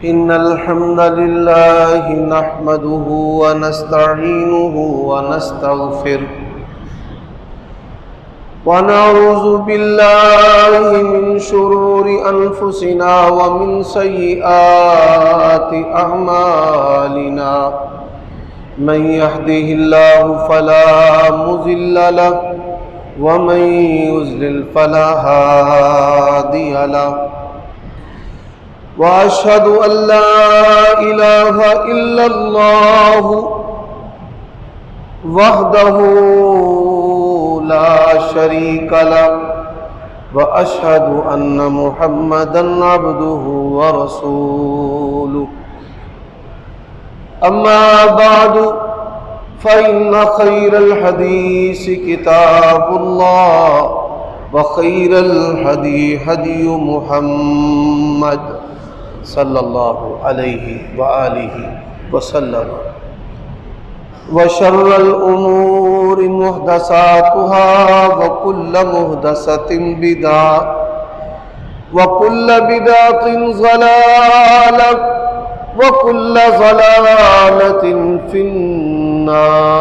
إن الحمد لله نحمده ونستعينه ونستغفره ونعوذ بالله من شرور أنفسنا ومن سيئات أعمالنا من يهده الله فلا مضل له ومن يضلل فلا هادي له وأشهد أن لا إله إلا الله وحده لا شريك له وأشهد أن محمدا عبده ورسوله أما بعد فإن خير الحديث كتاب الله وخير الهدي هدي محمد صلی اللہ علیہ وآلہ وسلم وشر الامور محدثاتها وكل محدثة بدعة وكل بدعة ضلالة وكل ضلالة في النار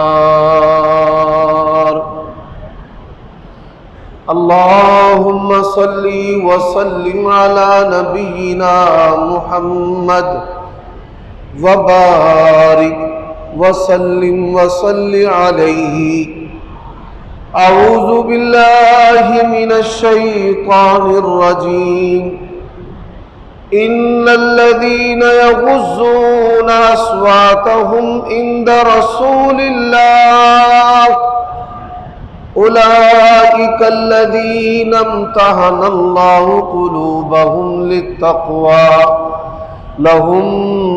اللهم صل وسلم على نبينا محمد وبارك وسلم وصل عليه أعوذ بالله من الشيطان الرجيم إن الذين يغضون أصواتهم عند رسول الله أولئك الذين امتحن الله قلوبهم للتقوى لهم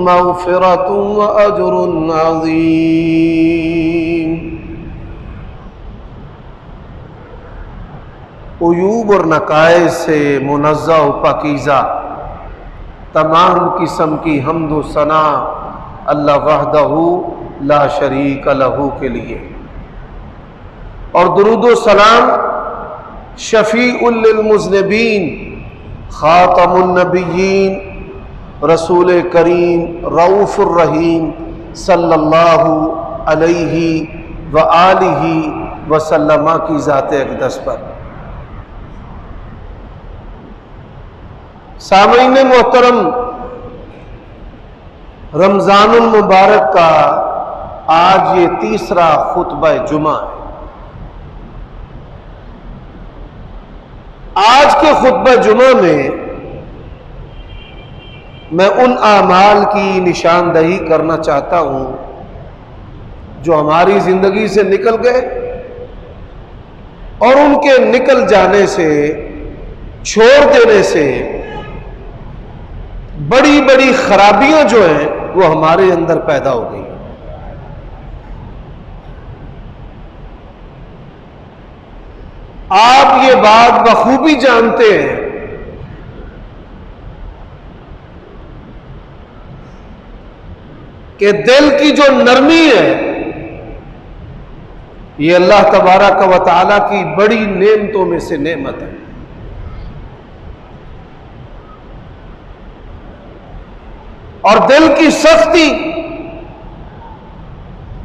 مغفرة وأجر عظيم۔ عیوب اور نقائص سے منزہ و پاکیزہ تمام قسم کی حمد و ثنا اللہ وحدہ لا شریک لہ کے لیے، اور درود و سلام شفیع للمذنبین خاتم النبیین رسول کریم رؤوف الرحیم صلی اللہ علیہ وآلہ وسلم کی ذات اقدس پر۔ سامعین محترم، رمضان المبارک کا آج یہ تیسرا خطبہ جمعہ ہے۔ آج کے خطبہ جمعہ میں ان اعمال کی نشاندہی کرنا چاہتا ہوں جو ہماری زندگی سے نکل گئے، اور ان کے نکل جانے سے، چھوڑ دینے سے بڑی بڑی خرابیاں جو ہیں وہ ہمارے اندر پیدا ہو گئی۔ آپ یہ بات بخوبی جانتے ہیں کہ دل کی جو نرمی ہے یہ اللہ تبارک و تعالی کی بڑی نعمتوں میں سے نعمت ہے، اور دل کی سختی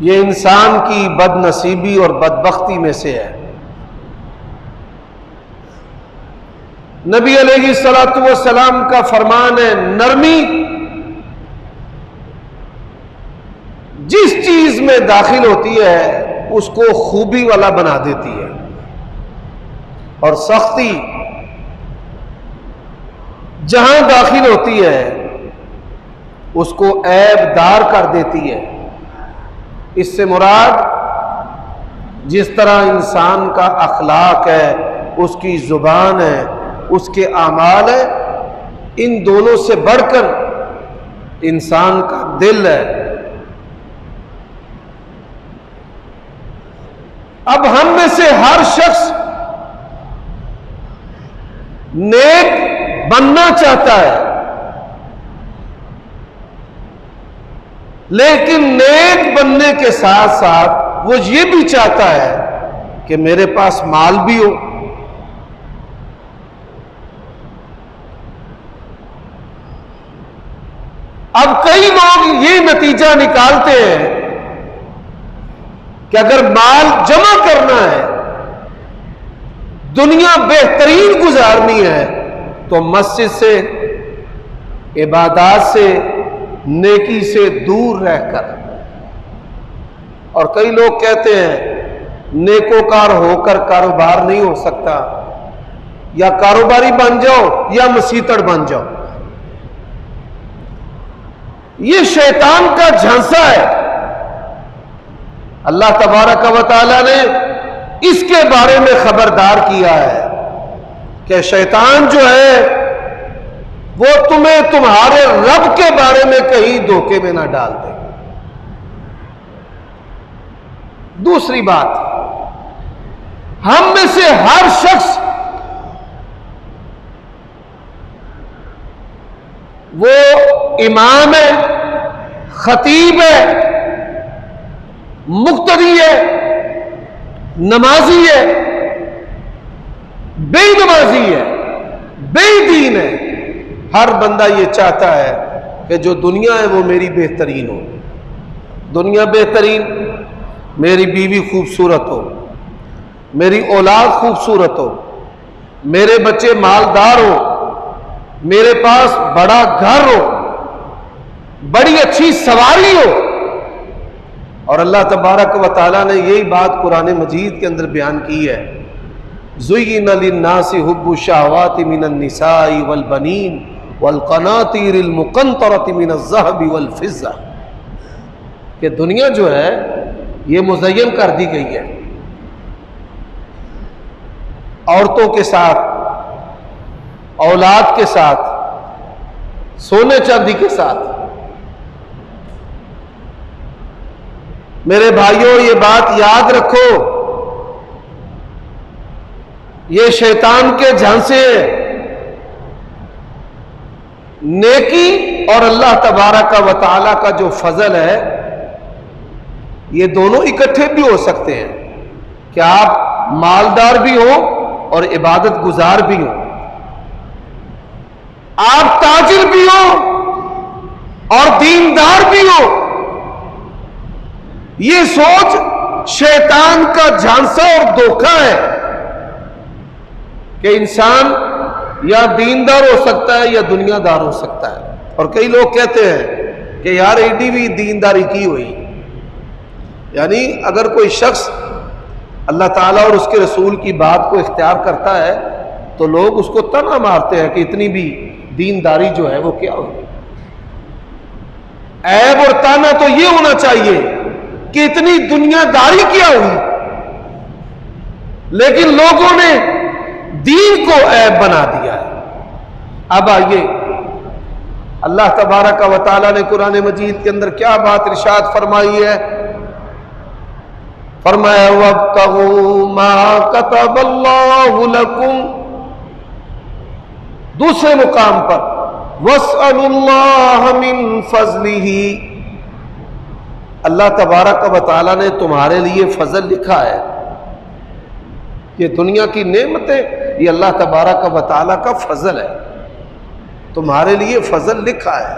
یہ انسان کی بد نصیبی اور بدبختی میں سے ہے۔ نبی علیہ الصلوۃ والسلام کا فرمان ہے، نرمی جس چیز میں داخل ہوتی ہے اس کو خوبی والا بنا دیتی ہے، اور سختی جہاں داخل ہوتی ہے اس کو عیب دار کر دیتی ہے۔ اس سے مراد جس طرح انسان کا اخلاق ہے، اس کی زبان ہے، اس کے اعمال ہے، ان دونوں سے بڑھ کر انسان کا دل ہے۔ اب ہم میں سے ہر شخص نیک بننا چاہتا ہے، لیکن نیک بننے کے ساتھ ساتھ وہ یہ بھی چاہتا ہے کہ میرے پاس مال بھی ہو، کئی لوگ یہ نتیجہ نکالتے ہیں کہ اگر مال جمع کرنا ہے، دنیا بہترین گزارنی ہے، تو مسجد سے، عبادات سے، نیکی سے دور رہ کر۔ اور کئی لوگ کہتے ہیں نیکوکار ہو کر کاروبار نہیں ہو سکتا، یا کاروباری بن جاؤ یا مسیتڑ بن جاؤ۔ یہ شیطان کا جھانسا ہے۔ اللہ تبارک و تعالی نے اس کے بارے میں خبردار کیا ہے کہ شیطان جو ہے وہ تمہیں تمہارے رب کے بارے میں کہیں دھوکے میں نہ ڈال دے۔ دوسری بات، ہم میں سے ہر شخص وہ امام ہے، خطیب ہے، مقتدی ہے، نمازی ہے، بے نمازی ہے، بے دین ہے، ہر بندہ یہ چاہتا ہے کہ جو دنیا ہے وہ میری بہترین ہو، دنیا بہترین، میری بیوی خوبصورت ہو، میری اولاد خوبصورت ہو، میرے بچے مالدار ہو، میرے پاس بڑا گھر ہو، بڑی اچھی سواری ہو۔ اور اللہ تبارک و تعالیٰ نے یہی بات قرآن مجید کے اندر بیان کی ہے، زُيِّنَ لِلنَّاسِ حُبُّ الشَّهَوَاتِ مِنَ النِّسَاءِ وَالْبَنِينَ وَالْقَنَاطِيرِ الْمُقَنطَرَةِ مِنَ الذَّهَبِ وَالْفِضَّةِ، کہ دنیا جو ہے یہ مزین کر دی گئی ہے عورتوں کے ساتھ، اولاد کے ساتھ، سونے چاندی کے ساتھ۔ میرے بھائیوں یہ بات یاد رکھو، یہ شیطان کے جھانسے ہیں۔ نیکی اور اللہ تبارک و تعالی کا جو فضل ہے یہ دونوں اکٹھے بھی ہو سکتے ہیں، کہ آپ مالدار بھی ہوں اور عبادت گزار بھی ہوں، آپ تاجر بھی ہوں اور دیندار بھی ہوں۔ یہ سوچ شیطان کا جھانسا اور دھوکہ ہے کہ انسان یا دیندار ہو سکتا ہے یا دنیا دار ہو سکتا ہے۔ اور کئی لوگ کہتے ہیں کہ یار ایڈی بھی دینداری کی ہوئی، یعنی اگر کوئی شخص اللہ تعالیٰ اور اس کے رسول کی بات کو اختیار کرتا ہے تو لوگ اس کو طعنہ مارتے ہیں کہ اتنی بھی دینداری جو ہے وہ کیا ہوئی۔ عیب اور طعنہ تو یہ ہونا چاہیے کہ اتنی دنیا داری کیا ہوئی، لیکن لوگوں نے دین کو عیب بنا دیا ہے۔ اب آئیے اللہ تبارک و تعالیٰ نے قرآن مجید کے اندر کیا بات ارشاد فرمائی ہے؟ فرمایا وَابْتَغُوا مَا كَتَبَ اللَّهُ لَكُمْ، دوسرے مقام پر وَاسْأَلُوا اللَّهَ مِنْ فَضْلِهِ، اللہ تبارک و تعالیٰ نے تمہارے لیے فضل لکھا ہے۔ یہ دنیا کی نعمتیں یہ اللہ تبارک و تعالیٰ کا فضل ہے، تمہارے لیے فضل لکھا ہے۔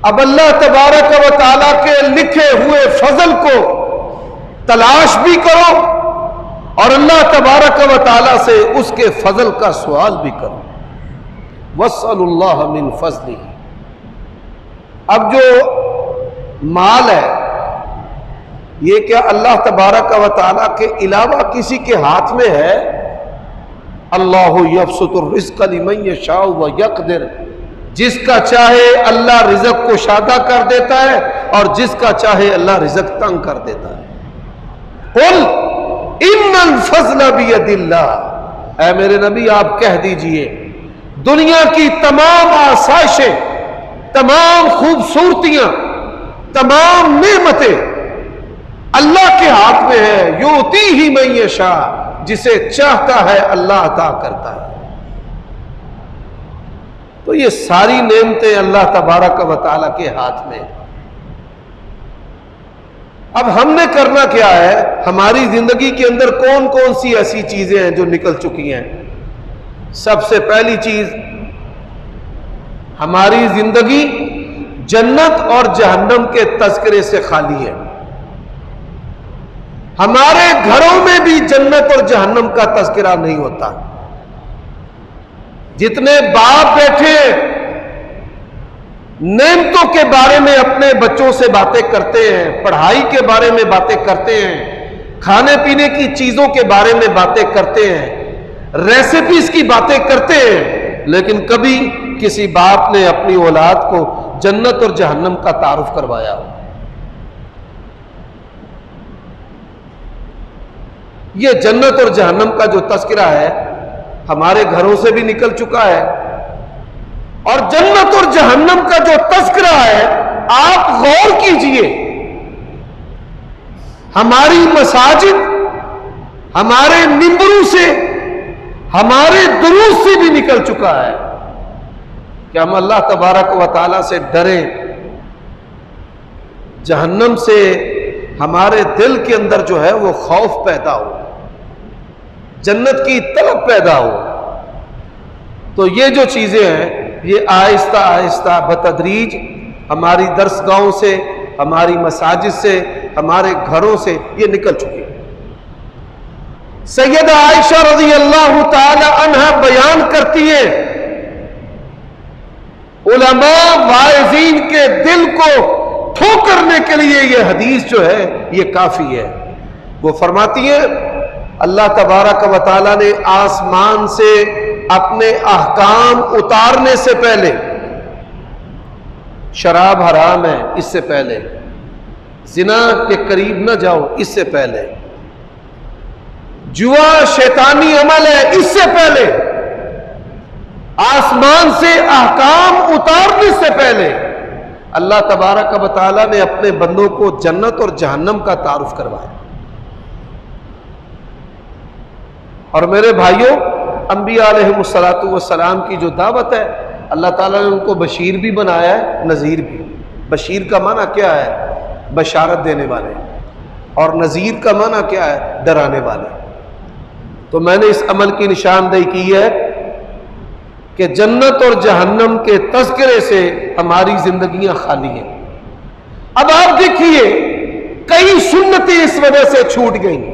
اب اللہ تبارک و تعالیٰ کے لکھے ہوئے فضل کو تلاش بھی کرو اور اللہ تبارک و تعالیٰ سے اس کے فضل کا سوال بھی کرو۔ وَاسْأَلُوا اللَّهَ مِنْ فَضْلِهِ۔ اب جو مال ہے یہ کیا اللہ تبارک و تعالیٰ کے علاوہ کسی کے ہاتھ میں ہے؟ اللہ یبسط الرزق لمن یشاء ویقدر، جس کا چاہے اللہ رزق کو شادہ کر دیتا ہے اور جس کا چاہے اللہ رزق تنگ کر دیتا ہے۔ قل ان الفضل بید اللہ، اے میرے نبی آپ کہہ دیجئے دنیا کی تمام آسائشیں، تمام خوبصورتیاں، تمام نعمتیں اللہ کے ہاتھ میں ہے، یؤتیہ من یشاء، جسے چاہتا ہے اللہ عطا کرتا ہے۔ تو یہ ساری نعمتیں اللہ تبارک و تعالیٰ کے ہاتھ میں۔ اب ہم نے کرنا کیا ہے؟ ہماری زندگی کے اندر کون کون سی ایسی چیزیں ہیں جو نکل چکی ہیں؟ سب سے پہلی چیز، ہماری زندگی جنت اور جہنم کے تذکرے سے خالی ہے۔ ہمارے گھروں میں بھی جنت اور جہنم کا تذکرہ نہیں ہوتا۔ جتنے باپ بیٹھے نعمتوں کے بارے میں اپنے بچوں سے باتیں کرتے ہیں، پڑھائی کے بارے میں باتیں کرتے ہیں، کھانے پینے کی چیزوں کے بارے میں باتیں کرتے ہیں، ریسیپیز کی باتیں کرتے ہیں، لیکن کبھی کسی باپ نے اپنی اولاد کو جنت اور جہنم کا تعارف کروایا ہو؟ یہ جنت اور جہنم کا جو تذکرہ ہے ہمارے گھروں سے بھی نکل چکا ہے، اور جنت اور جہنم کا جو تذکرہ ہے آپ غور کیجئے، ہماری مساجد، ہمارے منبروں سے، ہمارے دروس سے بھی نکل چکا ہے کہ ہم اللہ تبارک و تعالیٰ سے ڈریں، جہنم سے ہمارے دل کے اندر جو ہے وہ خوف پیدا ہو، جنت کی طلب پیدا ہو۔ تو یہ جو چیزیں ہیں یہ آہستہ آہستہ بتدریج ہماری درسگاہوں سے، ہماری مساجد سے، ہمارے گھروں سے یہ نکل چکی ہے۔ سیدہ عائشہ رضی اللہ تعالی عنہ بیان کرتی ہے، علماء واعظین کے دل کو ٹھوکرنے کے لیے یہ حدیث جو ہے یہ کافی ہے۔ وہ فرماتی ہے اللہ تبارک و تعالی نے آسمان سے اپنے احکام اتارنے سے پہلے، شراب حرام ہے اس سے پہلے، زنا کے قریب نہ جاؤ اس سے پہلے، جوا شیطانی عمل ہے اس سے پہلے، آسمان سے احکام اتارنے سے پہلے اللہ تبارک و تعالی نے اپنے بندوں کو جنت اور جہنم کا تعارف کروایا۔ اور میرے بھائیوں، انبیاء علیہ السلام کی جو دعوت ہے اللہ تعالیٰ نے ان کو بشیر بھی بنایا ہے، نذیر بھی۔ بشیر کا معنی کیا ہے؟ بشارت دینے والے، اور نذیر کا معنی کیا ہے؟ ڈرانے والے۔ تو میں نے اس عمل کی نشاندہی کی ہے کہ جنت اور جہنم کے تذکرے سے ہماری زندگیاں خالی ہیں۔ اب آپ دیکھیے کئی سنتیں اس وجہ سے چھوٹ گئیں۔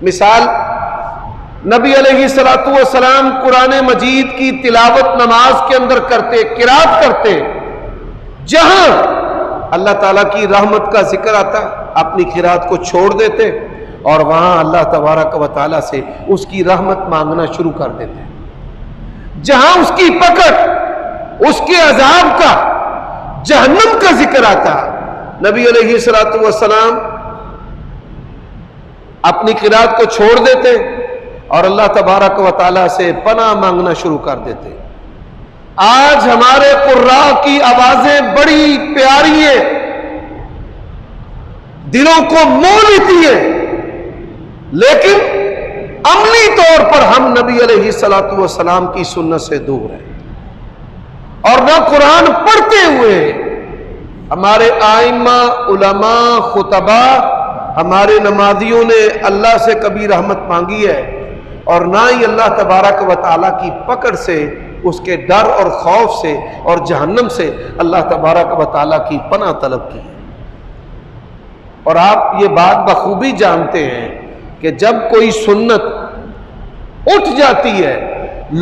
مثال، نبی علیہ السلام قرآن مجید کی تلاوت نماز کے اندر کرتے، قرات کرتے، جہاں اللہ تعالیٰ کی رحمت کا ذکر آتا اپنی قرات کو چھوڑ دیتے اور وہاں اللہ تبارک و تعالیٰ سے اس کی رحمت مانگنا شروع کر دیتے۔ جہاں اس کی پکڑ، اس کے عذاب کا، جہنم کا ذکر آتا، نبی علیہ السلام اپنی قرات کو چھوڑ دیتے اور اللہ تبارک و تعالیٰ سے پناہ مانگنا شروع کر دیتے۔ آج ہمارے قراء کی آوازیں بڑی پیاری ہیں، دلوں کو مو لیتی ہیں، لیکن عملی طور پر ہم نبی علیہ السلام کی سنت سے دور ہیں، اور نہ قرآن پڑھتے ہوئے ہمارے آئمہ، علماء، خطباء، ہمارے نمازیوں نے اللہ سے کبھی رحمت مانگی ہے، اور نہ ہی اللہ تبارک و تعالیٰ کی پکڑ سے، اس کے ڈر اور خوف سے اور جہنم سے اللہ تبارک و تعالیٰ کی پناہ طلب کی ہے۔ اور آپ یہ بات بخوبی جانتے ہیں کہ جب کوئی سنت اٹھ جاتی ہے،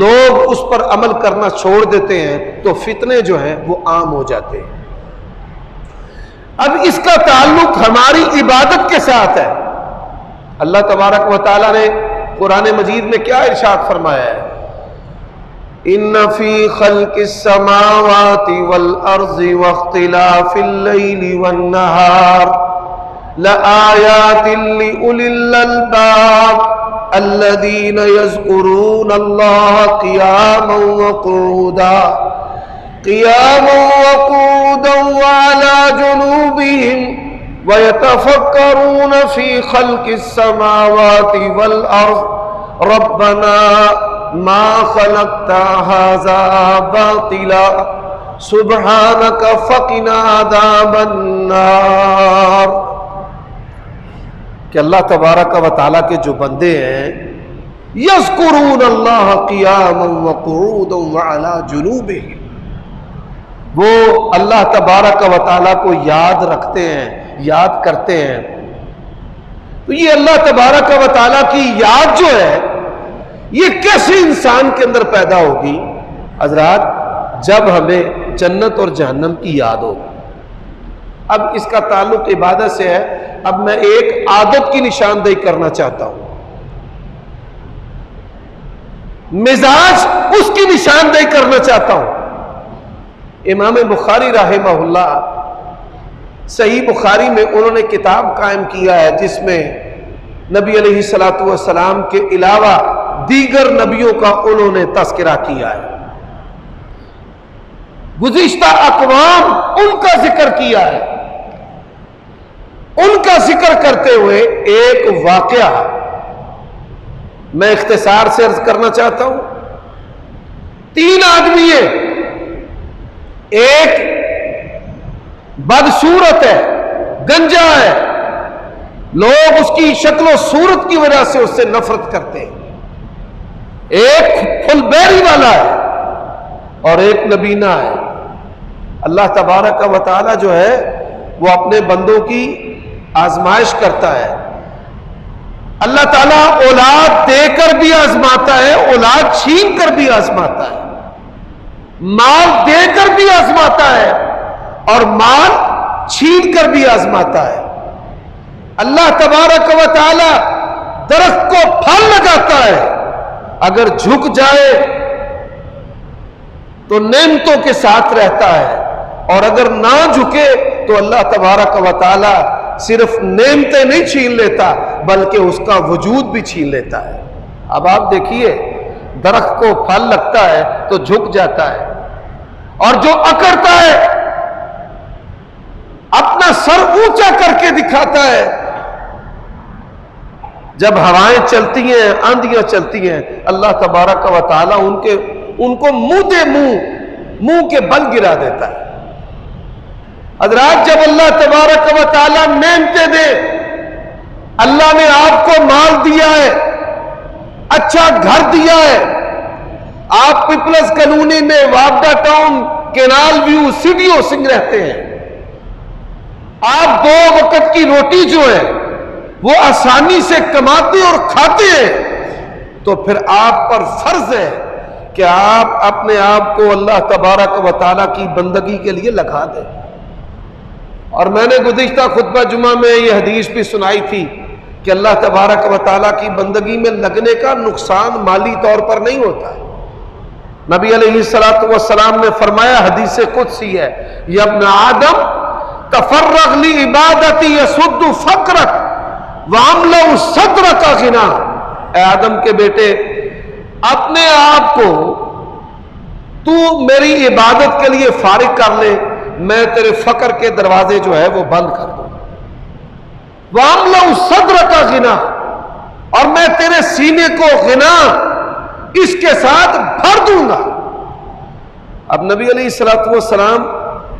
لوگ اس پر عمل کرنا چھوڑ دیتے ہیں تو فتنے جو ہیں وہ عام ہو جاتے ہیں۔ اب اس کا تعلق ہماری عبادت کے ساتھ ہے۔ اللہ تبارک و تعالیٰ نے قرآن مجید میں کیا ارشاد فرمایا ہے؟ ان فی خلق السماوات والارض واختلاف اللیل والنہار لآیات لأولی الالباب الذین یذکرون اللہ قیاما وقعودا وعلى جنوبهم ويتفكرون في خلق السماوات والأرض ربنا ما خلقت هذا باطلا سبحانك فقنا عذاب النار۔ کہ اللہ تبارک و تعالیٰ کے جو بندے ہیں، یذکرون اللہ قیاما وقعودا وعلی جنوبہم، وہ اللہ تبارک و تعالیٰ کو یاد رکھتے ہیں، یاد کرتے ہیں، تو یہ اللہ تبارک و تعالیٰ کی یاد جو ہے یہ کیسے انسان کے اندر پیدا ہوگی؟ حضرات، جب ہمیں جنت اور جہنم کی یاد ہوگی۔ اب اس کا تعلق عبادت سے ہے۔ اب میں ایک عادت کی نشاندہی کرنا چاہتا ہوں، مزاج اس کی نشاندہی کرنا چاہتا ہوں۔ امام بخاری رحمہ اللہ، صحیح بخاری میں انہوں نے کتاب قائم کیا ہے جس میں نبی علیہ الصلوۃ والسلام کے علاوہ دیگر نبیوں کا انہوں نے تذکرہ کیا ہے، گزشتہ اقوام ان کا ذکر کیا ہے۔ ان کا ذکر کرتے ہوئے ایک واقعہ میں اختصار سے عرض کرنا چاہتا ہوں۔ 3 آدمی ہیں، ایک بدصورت ہے، گنجا ہے، لوگ اس کی شکل و صورت کی وجہ سے اس سے نفرت کرتے ہیں۔ ایک پھل بیری والا ہے اور ایک نبینا ہے۔ اللہ تبارک و تعالی جو ہے وہ اپنے بندوں کی آزمائش کرتا ہے۔ اللہ تعالیٰ اولاد دے کر بھی آزماتا ہے، اولاد چھین کر بھی آزماتا ہے، مال دے کر بھی آزماتا ہے اور مال چھین کر بھی آزماتا ہے۔ اللہ تبارک و تعالی درخت کو پھل لگاتا ہے، اگر جھک جائے تو نعمتوں کے ساتھ رہتا ہے، اور اگر نہ جھکے تو اللہ تبارک و تعالی صرف نعمتیں نہیں چھین لیتا بلکہ اس کا وجود بھی چھین لیتا ہے۔ اب آپ دیکھیے، درخت کو پھل لگتا ہے تو جھک جاتا ہے، اور جو اکڑتا ہے اپنا سر اونچا کر کے دکھاتا ہے۔ جب ہوائیں چلتی ہیں، آندیاں چلتی ہیں، اللہ تبارک و تعالی ان کو منہ کے بل گرا دیتا ہے۔ حضرات، جب اللہ تبارک و تعالی نعمتیں دے، اللہ نے آپ کو مال دیا ہے، اچھا گھر دیا ہے، آپ پیپلز کالونی میں، وابڈا town, canal view, city housing رہتے ہیں، آپ 2 وقت کی روٹی جو ہے وہ آسانی سے کماتے اور کھاتے ہیں، تو پھر آپ پر فرض ہے کہ آپ اپنے آپ کو اللہ تبارک و تعالی کی بندگی کے لیے لگا دیں۔ اور میں نے گزشتہ خطبہ جمعہ میں یہ حدیث بھی سنائی تھی کہ اللہ تبارک و تعالیٰ کی بندگی میں لگنے کا نقصان مالی طور پر نہیں ہوتا ہے۔ نبی علیہ الصلوۃ والسلام نے فرمایا، حدیث قدسی ہے، یا ابن آدم تفرغ لعبادتی یسد فقرک واملأ صدرک غنا۔ اے آدم کے بیٹے، اپنے آپ کو تو میری عبادت کے لیے فارغ کر لے، میں تیرے فقر کے دروازے جو ہے وہ بند کر دوں۔ وَأَمْلَأُ صَدْرَكَ غِنَا، اور میں تیرے سینے کو غنا اس کے ساتھ بھر دوں گا۔ اب نبی علیہ الصلوۃ والسلام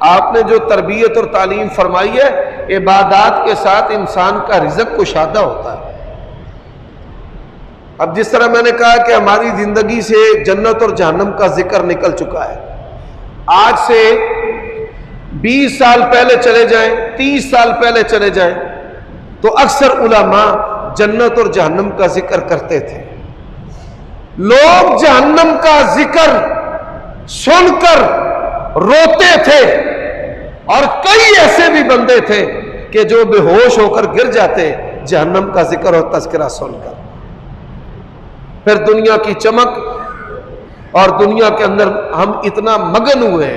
آپ نے جو تربیت اور تعلیم فرمائی ہے، عبادات کے ساتھ انسان کا رزق کشادہ ہوتا ہے۔ اب جس طرح میں نے کہا کہ ہماری زندگی سے جنت اور جہنم کا ذکر نکل چکا ہے، آج سے 20 سال پہلے چلے جائیں، 30 سال پہلے چلے جائیں، تو اکثر علماء جنت اور جہنم کا ذکر کرتے تھے۔ لوگ جہنم کا ذکر سن کر روتے تھے، اور کئی ایسے بھی بندے تھے کہ جو بے ہوش ہو کر گر جاتے جہنم کا ذکر اور تذکرہ سن کر۔ پھر دنیا کی چمک اور دنیا کے اندر ہم اتنا مگن ہوئے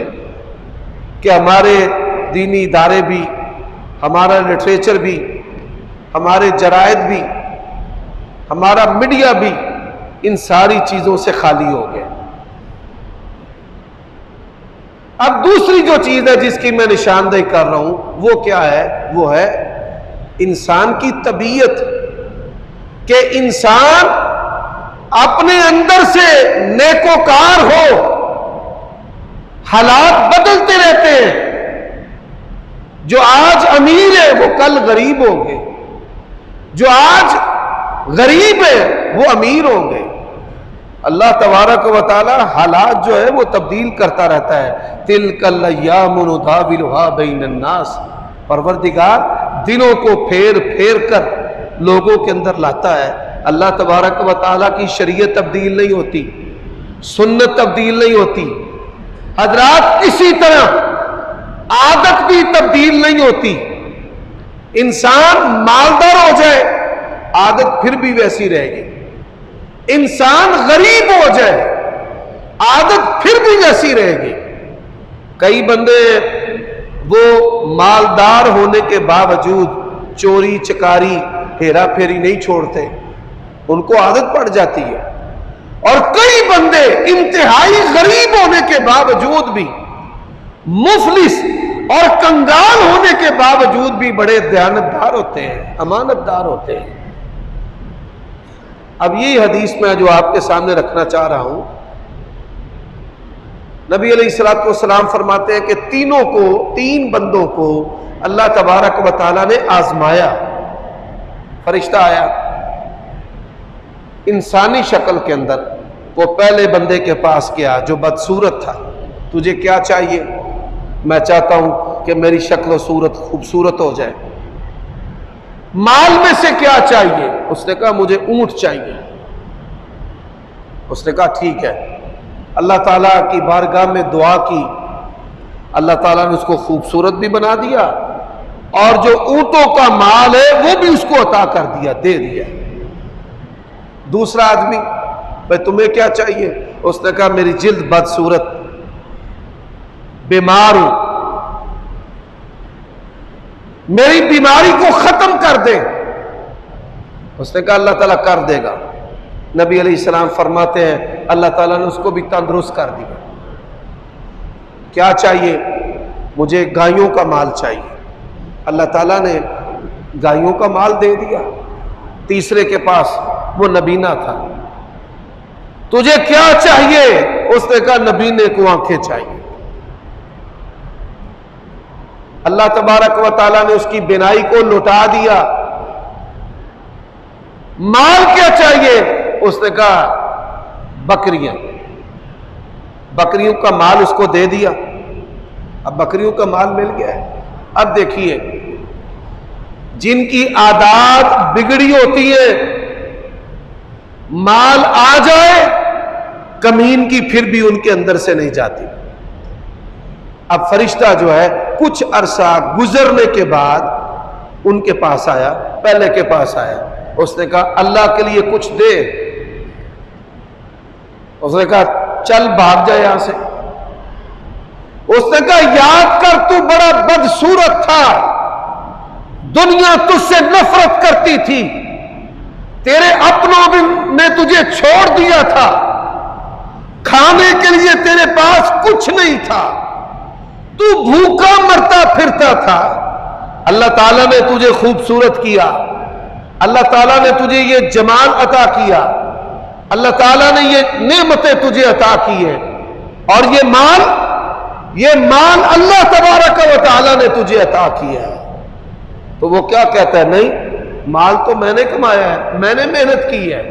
کہ ہمارے دینی ادارے بھی، ہمارا لٹریچر بھی، ہمارے جرائد بھی، ہمارا میڈیا بھی ان ساری چیزوں سے خالی ہو گئے۔ اب دوسری جو چیز ہے جس کی میں نشاندہی کر رہا ہوں وہ کیا ہے؟ وہ ہے انسان کی طبیعت، کہ انسان اپنے اندر سے نیکوکار ہو، حالات بدلتے رہتے ہیں۔ جو آج امیر ہے وہ کل غریب ہوں گے، جو آج غریب ہے وہ امیر ہوں گے۔ اللہ تبارک و تعالی حالات جو ہے وہ تبدیل کرتا رہتا ہے. تلک الایام نداولها بین الناس. پروردگار دنوں کو پھیر پھیر کر لوگوں کے اندر لاتا ہے. اللہ تبارک و تعالیٰ کی شریعت تبدیل نہیں ہوتی، سنت تبدیل نہیں ہوتی حضرات. اسی طرح عادت بھی تبدیل نہیں ہوتی. انسان مالدار ہو جائے عادت پھر بھی ویسی رہے گی. انسان غریب ہو جائے عادت پھر بھی ویسی رہے گی. کئی بندے وہ مالدار ہونے کے باوجود چوری چکاری ہیرا پھیری نہیں چھوڑتے، ان کو عادت پڑ جاتی ہے. اور کئی بندے انتہائی غریب ہونے کے باوجود بھی، مفلس اور کنگال ہونے کے باوجود بھی بڑے دیانتدار ہوتے ہیں، امانت دار ہوتے ہیں. اب یہ حدیث میں جو آپ کے سامنے رکھنا چاہ رہا ہوں، نبی علیہ الصلوۃ والسلام فرماتے ہیں کہ تین بندوں کو اللہ تبارک و تعالیٰ نے آزمایا. فرشتہ آیا انسانی شکل کے اندر، وہ پہلے بندے کے پاس گیا جو بدصورت تھا. تجھے کیا چاہیے؟ میں چاہتا ہوں کہ میری شکل و صورت خوبصورت ہو جائے. مال میں سے کیا چاہیے؟ اس نے کہا مجھے اونٹ چاہیے. اس نے کہا ٹھیک ہے. اللہ تعالیٰ کی بارگاہ میں دعا کی، اللہ تعالیٰ نے اس کو خوبصورت بھی بنا دیا اور جو اونٹوں کا مال ہے وہ بھی اس کو عطا کر دیا، دے دیا. دوسرا آدمی، بھائی تمہیں کیا چاہیے؟ اس نے کہا میری جلد بدصورت، بیمار ہوں، میری بیماری کو ختم کر دے. اس نے کہا اللہ تعالیٰ کر دے گا. نبی علیہ السلام فرماتے ہیں اللہ تعالیٰ نے اس کو بھی تندرست کر دیا. کیا چاہیے؟ مجھے گائیوں کا مال چاہیے. اللہ تعالیٰ نے گائیوں کا مال دے دیا. تیسرے کے پاس وہ نبینا تھا. تجھے کیا چاہیے؟ اس نے کہا نبینے کو آنکھیں چاہیے. اللہ تبارک و تعالیٰ نے اس کی بینائی کو لوٹا دیا. مال کیا چاہیے؟ اس نے کہا بکریاں. بکریوں کا مال اس کو دے دیا. اب بکریوں کا مال مل گیا ہے. اب دیکھیے جن کی عادات بگڑی ہوتی ہے، مال آ جائے کمین کی پھر بھی ان کے اندر سے نہیں جاتی. اب فرشتہ جو ہے کچھ عرصہ گزرنے کے بعد ان کے پاس آیا، پہلے کے پاس آیا. اس نے کہا اللہ کے لیے کچھ دے. اس نے کہا چل بھاگ جائے یہاں سے. اس نے کہا یاد کر تو بڑا بدصورت تھا، دنیا تجھ سے نفرت کرتی تھی، تیرے اپنوں نے تجھے چھوڑ دیا تھا، کھانے کے لیے تیرے پاس کچھ نہیں تھا، تو بھوکا مرتا پھرتا تھا. اللہ تعالیٰ نے تجھے خوبصورت کیا، اللہ تعالیٰ نے تجھے یہ جمال عطا کیا، اللہ تعالیٰ نے یہ نعمتیں تجھے عطا کی ہیں، اور یہ مال اللہ تبارک و تعالیٰ نے تجھے عطا کیا ہے. تو وہ کیا کہتا ہے؟ نہیں، مال تو میں نے کمایا ہے، میں نے محنت کی ہے،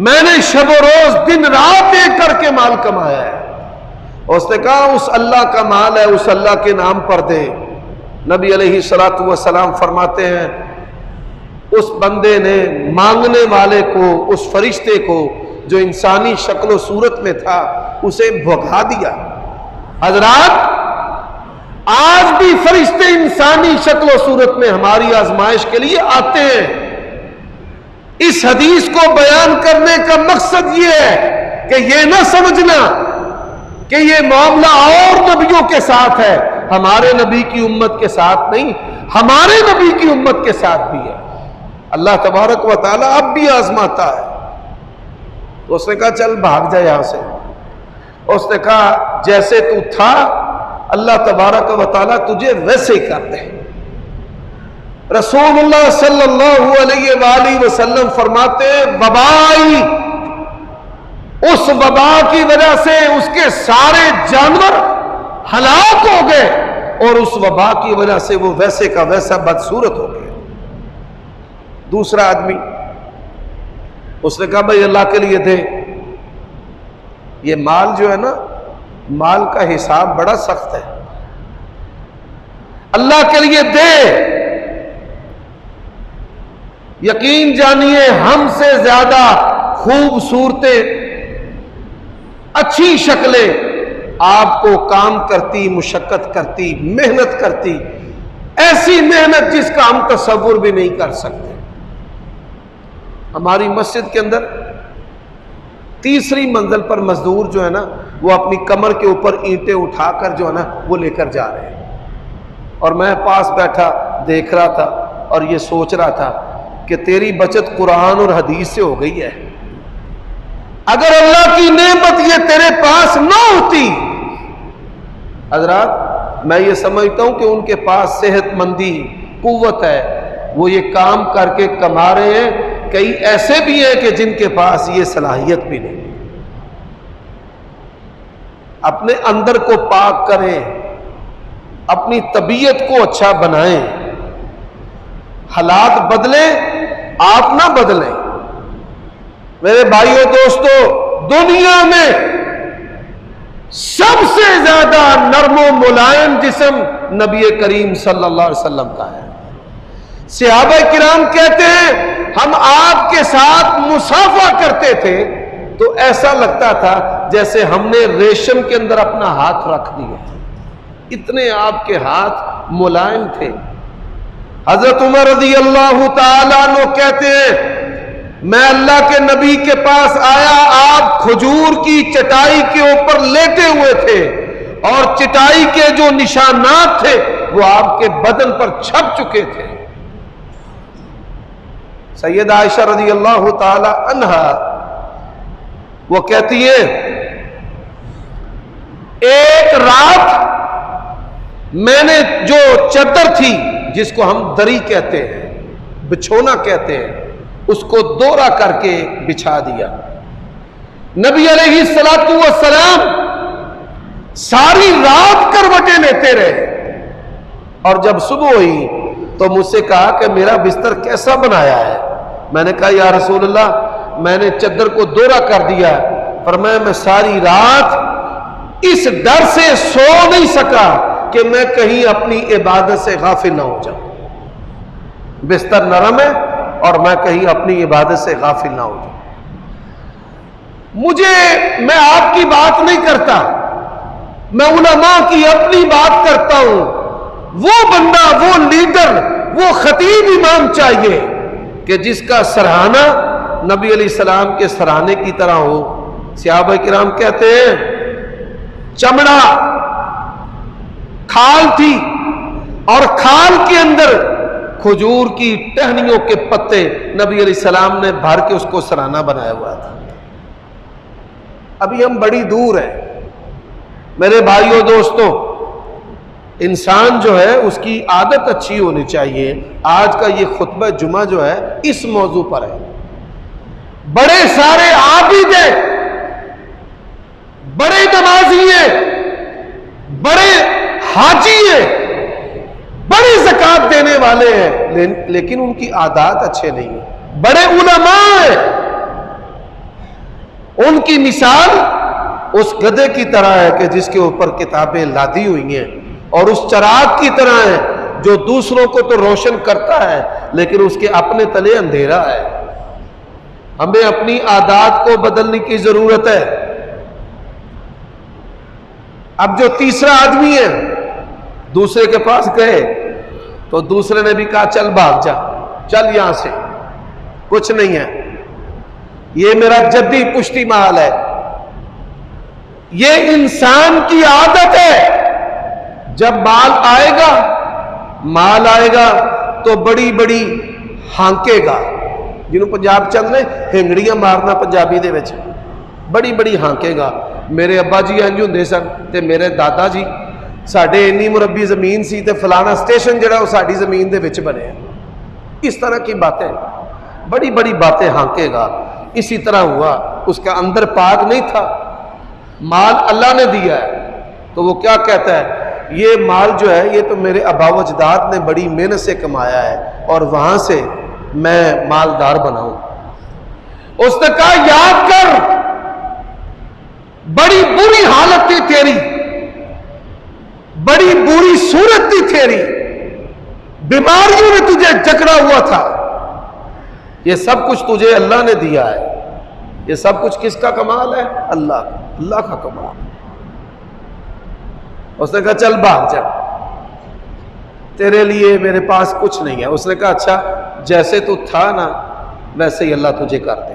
میں نے شب و روز دن رات ایک کر کے مال کمایا ہے. اس نے کہا اس اللہ کا مال ہے، اس اللہ کے نام پر دے. نبی علیہ الصلوۃ والسلام فرماتے ہیں اس بندے نے مانگنے والے کو، اس فرشتے کو جو انسانی شکل و صورت میں تھا، اسے بھگا دیا. حضرات آج بھی فرشتے انسانی شکل و صورت میں ہماری آزمائش کے لیے آتے ہیں. اس حدیث کو بیان کرنے کا مقصد یہ ہے کہ یہ نہ سمجھنا کہ یہ معاملہ اور نبیوں کے ساتھ ہے، ہمارے نبی کی امت کے ساتھ نہیں، ہمارے نبی کی امت کے ساتھ بھی ہے. اللہ تبارک و تعالیٰ اب بھی آزماتا ہے. تو اس نے کہا چل بھاگ جائے یہاں سے. اس نے کہا جیسے تو تھا اللہ تبارک و تعالیٰ تجھے ویسے ہی کر دے. رسول اللہ صلی اللہ علیہ وآلہ وسلم فرماتے وبا آئی، اس وبا کی وجہ سے اس کے سارے جانور ہلاک ہو گئے، اور اس وبا کی وجہ سے وہ ویسے کا ویسا بدصورت ہو گیا. دوسرا آدمی، اس نے کہا بھائی اللہ کے لیے دے. یہ مال جو ہے نا، مال کا حساب بڑا سخت ہے. اللہ کے لیے دے. یقین جانیے ہم سے زیادہ خوبصورتیں اچھی شکلیں آپ کو کام کرتی، مشقت کرتی، محنت کرتی، ایسی محنت جس کا ہم تصور بھی نہیں کر سکتے. ہماری مسجد کے اندر تیسری منزل پر مزدور جو ہے نا، وہ اپنی کمر کے اوپر اینٹیں اٹھا کر جو ہے نا وہ لے کر جا رہے ہیں، اور میں پاس بیٹھا دیکھ رہا تھا اور یہ سوچ رہا تھا کہ تیری بچت قرآن اور حدیث سے ہو گئی ہے. اگر اللہ کی نعمت یہ تیرے پاس نہ ہوتی، حضرات میں یہ سمجھتا ہوں کہ ان کے پاس صحت مندی، قوت ہے، وہ یہ کام کر کے کما رہے ہیں. کئی ایسے بھی ہیں کہ جن کے پاس یہ صلاحیت بھی نہیں. اپنے اندر کو پاک کریں، اپنی طبیعت کو اچھا بنائیں. حالات بدلیں، آپ نہ بدلیں. میرے بھائیوں دوستو، دنیا میں سب سے زیادہ نرم و ملائم جسم نبی کریم صلی اللہ علیہ وسلم کا ہے. صحابہ کرام کہتے ہیں ہم آپ کے ساتھ مصافحہ کرتے تھے تو ایسا لگتا تھا جیسے ہم نے ریشم کے اندر اپنا ہاتھ رکھ دیا. اتنے آپ کے ہاتھ ملائم تھے. حضرت عمر رضی اللہ تعالیٰ عنہ کہتے ہیں میں اللہ کے نبی کے پاس آیا، آپ کھجور کی چٹائی کے اوپر لیٹے ہوئے تھے اور چٹائی کے جو نشانات تھے وہ آپ کے بدن پر چھپ چکے تھے. سیدہ عائشہ رضی اللہ تعالی عنہا وہ کہتی ہے ایک رات میں نے جو چادر تھی جس کو ہم دری کہتے ہیں، بچھونا کہتے ہیں، اس کو دورہ کر کے بچھا دیا. نبی علیہ الصلوۃ والسلام ساری رات کروٹیں لیتے رہے اور جب صبح ہوئی تو مجھ سے کہا کہ میرا بستر کیسا بنایا ہے؟ میں نے کہا یا رسول اللہ میں نے چادر کو دورہ کر دیا. فرمایا میں ساری رات اس ڈر سے سو نہیں سکا کہ میں کہیں اپنی عبادت سے غافل نہ ہو جاؤں. بستر نرم ہے اور میں کہیں اپنی عبادت سے غافل نہ ہو جاؤں. میں آپ کی بات نہیں کرتا، میں علماء کی اپنی بات کرتا ہوں. وہ بندہ، وہ لیڈر، وہ خطیب امام چاہیے کہ جس کا سرہانہ نبی علیہ السلام کے سرہانے کی طرح ہو. صحابہ کرام کہتے ہیں چمڑا کھال تھی اور کھال کے اندر کھجور کی ٹہنیوں کے پتے نبی علیہ السلام نے بھر کے اس کو سرہانہ بنایا ہوا تھا. ابھی ہم بڑی دور ہیں. میرے بھائیوں دوستوں، انسان جو ہے اس کی عادت اچھی ہونی چاہیے. آج کا یہ خطبہ جمعہ جو ہے اس موضوع پر ہے. بڑے سارے عابد ہیں، بڑے نمازی ہیں، بڑے حاجی ہیں، بڑے زکوٰۃ دینے والے ہیں، لیکن ان کی عادات اچھے نہیں ہیں. بڑے علماء ہیں، ان کی مثال اس گدھے کی طرح ہے کہ جس کے اوپر کتابیں لادی ہوئی ہیں، اور اس چراغ کی طرح ہے جو دوسروں کو تو روشن کرتا ہے لیکن اس کے اپنے تلے اندھیرا ہے. ہمیں اپنی عادات کو بدلنے کی ضرورت ہے. اب جو تیسرا آدمی ہے دوسرے کے پاس گئے تو دوسرے نے بھی کہا چل بھاگ جا، چل یہاں سے، کچھ نہیں ہے، یہ میرا جدی پشتی مال ہے. یہ انسان کی عادت ہے، جب مال آئے گا تو بڑی بڑی ہانکے گا. جنہوں پنجاب چل رہے ہنگڑیاں مارنا پنجابی دے وچ، بڑی بڑی ہانکے گا. میرے ابا جی انج ہوندے سن تے میرے دادا جی ساڈے انی مربی زمین سی تے فلانا سٹیشن جڑا وہ ساڈی زمین دے وچ بنے. اس طرح کی باتیں، بڑی بڑی باتیں ہانکے گا. اسی طرح ہوا، اس کا اندر پاک نہیں تھا. مال اللہ نے دیا ہے تو وہ کیا کہتا ہے یہ مال جو ہے یہ تو میرے آبا و اجداد نے بڑی محنت سے کمایا ہے اور وہاں سے میں مالدار بناؤں. اس نے کہا یاد کر بڑی بری حالت تھی تیری، بڑی بری صورت تھی تیری، بیماریوں نے تجھے جکڑا ہوا تھا، یہ سب کچھ تجھے اللہ نے دیا ہے۔ یہ سب کچھ کس کا کمال ہے؟ اللہ کا کمال۔ اس نے کہا چل بھاگ جا، تیرے لیے میرے پاس کچھ نہیں ہے۔ اس نے کہا اچھا جیسے تو تھا نا ویسے ہی اللہ تجھے کر دے۔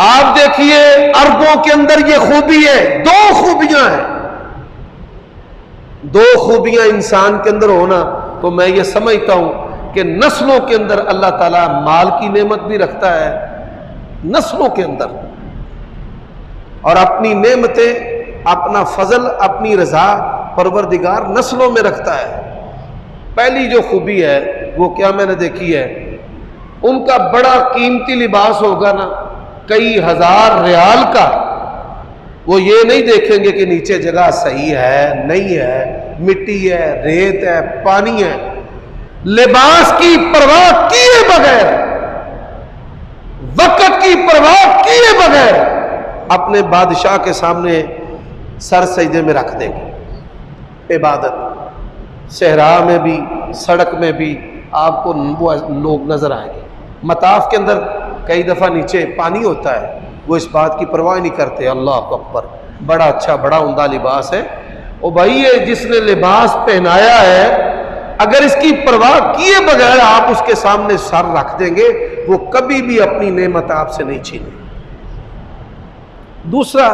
آپ دیکھیے عربوں کے اندر یہ خوبی ہے، دو خوبیاں ہیں، دو خوبیاں انسان کے اندر ہونا، تو میں یہ سمجھتا ہوں کہ نسلوں کے اندر اللہ تعالیٰ مال کی نعمت بھی رکھتا ہے، نسلوں کے اندر، اور اپنی نعمتیں، اپنا فضل، اپنی رضا پروردگار نسلوں میں رکھتا ہے۔ پہلی جو خوبی ہے وہ کیا میں نے دیکھی ہے، ان کا بڑا قیمتی لباس ہوگا نا، کئی ہزار ریال کا، وہ یہ نہیں دیکھیں گے کہ نیچے جگہ صحیح ہے نہیں ہے، مٹی ہے، ریت ہے، پانی ہے، لباس کی پرواہ کیے بغیر، وقت کی پرواہ کیے بغیر اپنے بادشاہ کے سامنے سر سجدے میں رکھ دیں گے۔ عبادت، صحرا میں بھی، سڑک میں بھی آپ کو وہ لوگ نظر آئیں گے۔ مطاف کے اندر کئی دفعہ نیچے پانی ہوتا ہے، وہ اس بات کی پرواہ نہیں کرتے، اللہ اکبر بڑا اچھا بڑا عمدہ لباس ہے، او بھائی یہ جس نے لباس پہنایا ہے اگر اس کی پرواہ کیے بغیر آپ اس کے سامنے سر رکھ دیں گے، وہ کبھی بھی اپنی نعمت آپ سے نہیں چھینے۔ دوسرا،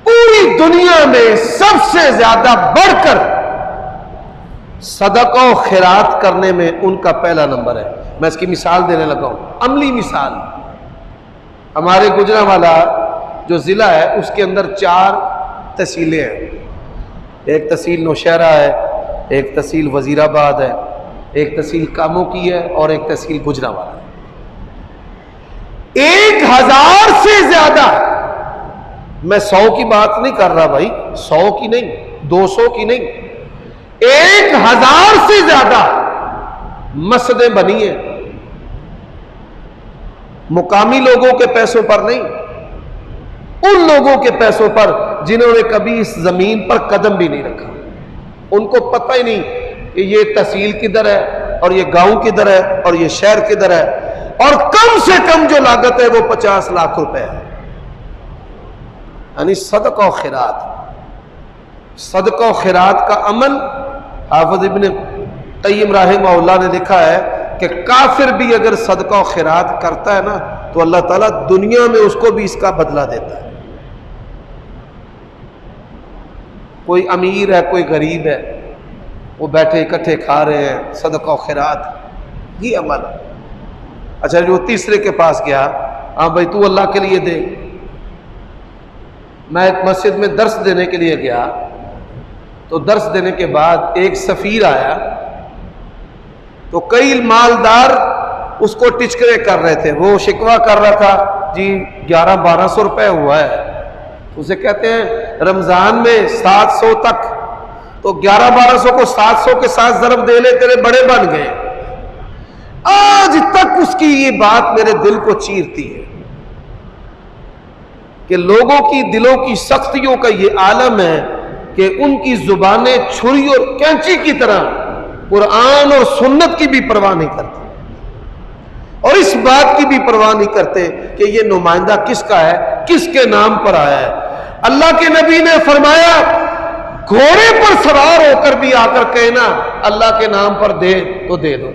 پوری دنیا میں سب سے زیادہ بڑھ کر صدقہ و خیرات کرنے میں ان کا پہلا نمبر ہے۔ میں اس کی مثال دینے لگا ہوں، عملی مثال۔ ہمارے گجرانوالہ جو ضلع ہے اس کے اندر 4 تحصیلیں ہیں، ایک تحصیل نوشہرہ ہے، ایک تحصیل وزیر آباد ہے، ایک تحصیل کاموں کی ہے، اور ایک تحصیل گجرانوالہ ہے۔ 1000 سے زیادہ، میں 100 کی بات نہیں کر رہا بھائی، 100 کی نہیں، 200 کی نہیں، 1000 سے زیادہ مسجدیں بنی ہیں، مقامی لوگوں کے پیسوں پر نہیں، ان لوگوں کے پیسوں پر جنہوں نے کبھی اس زمین پر قدم بھی نہیں رکھا، ان کو پتہ ہی نہیں کہ یہ تحصیل کدھر ہے اور یہ گاؤں کدھر ہے اور یہ شہر کدھر ہے، اور کم سے کم جو لاگت ہے وہ 50 لاکھ روپے ہے۔ یعنی صدقہ و خیرات، صدقہ و خیرات کا عمل، حافظ ابن قیم رحمہ اللہ نے لکھا ہے کہ کافر بھی اگر صدقہ و خیرات کرتا ہے نا تو اللہ تعالیٰ دنیا میں اس کو بھی اس کا بدلہ دیتا ہے۔ کوئی امیر ہے کوئی غریب ہے، وہ بیٹھے اکٹھے کھا رہے ہیں، صدقہ و خیرات، یہ عمل ہے۔ اچھا جو تیسرے کے پاس گیا، ہاں بھائی تو اللہ کے لیے دے۔ میں ایک مسجد میں درس دینے کے لیے گیا، تو درس دینے کے بعد ایک سفیر آیا، تو کئی مالدار اس کو ٹچکرے کر رہے تھے، وہ شکوہ کر رہا تھا جی 1100-1200 روپے ہوا ہے، اسے کہتے ہیں رمضان میں 700 تک، تو 1100-1200 کو 700 کے ساتھ ضرب دے لے، تیرے بڑے بن گئے۔ آج تک اس کی یہ بات میرے دل کو چیرتی ہے کہ لوگوں کی دلوں کی سختیوں کا یہ عالم ہے کہ ان کی زبانیں چھری اور کینچی کی طرح قرآن اور سنت کی بھی پرواہ نہیں کرتے، اور اس بات کی بھی پرواہ نہیں کرتے کہ یہ نمائندہ کس کا ہے، کس کے نام پر آیا ہے۔ اللہ کے نبی نے فرمایا گھوڑے پر سوار ہو کر بھی آ کر کہنا اللہ کے نام پر دے تو دے دو،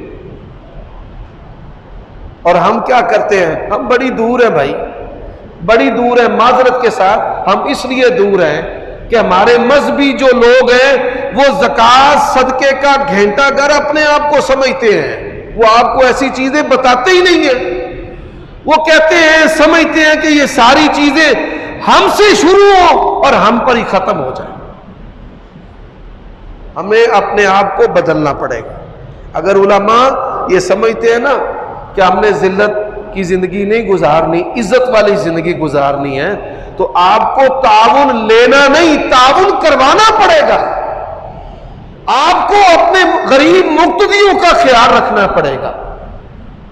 اور ہم کیا کرتے ہیں، ہم بڑی دور ہیں بھائی، بڑی دور ہے، معذرت کے ساتھ ہم اس لیے دور ہیں کہ ہمارے مذہبی جو لوگ ہیں وہ زکوٰۃ صدقے کا گھنٹہ گھر اپنے آپ کو سمجھتے ہیں، وہ آپ کو ایسی چیزیں بتاتے ہی نہیں ہیں، وہ کہتے ہیں سمجھتے ہیں کہ یہ ساری چیزیں ہم سے شروع ہوں اور ہم پر ہی ختم ہو جائیں۔ ہمیں اپنے آپ کو بدلنا پڑے گا۔ اگر علماء یہ سمجھتے ہیں نا کہ ہم نے ذلت کی زندگی نہیں گزارنی، عزت والی زندگی گزارنی ہے، تو آپ کو تعاون لینا نہیں تعاون کروانا پڑے گا، آپ کو اپنے غریب مقتدیوں کا خیال رکھنا پڑے گا،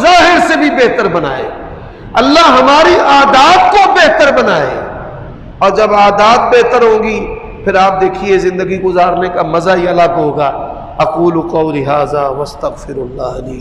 ظاہر سے بھی بہتر بنائے، اللہ ہماری عادات کو بہتر بنائے، اور جب عادات بہتر ہوں گی پھر آپ دیکھیے زندگی گزارنے کا مزہ ہی الگ ہوگا۔ اقول قولی ھذا واستغفر اللہ لی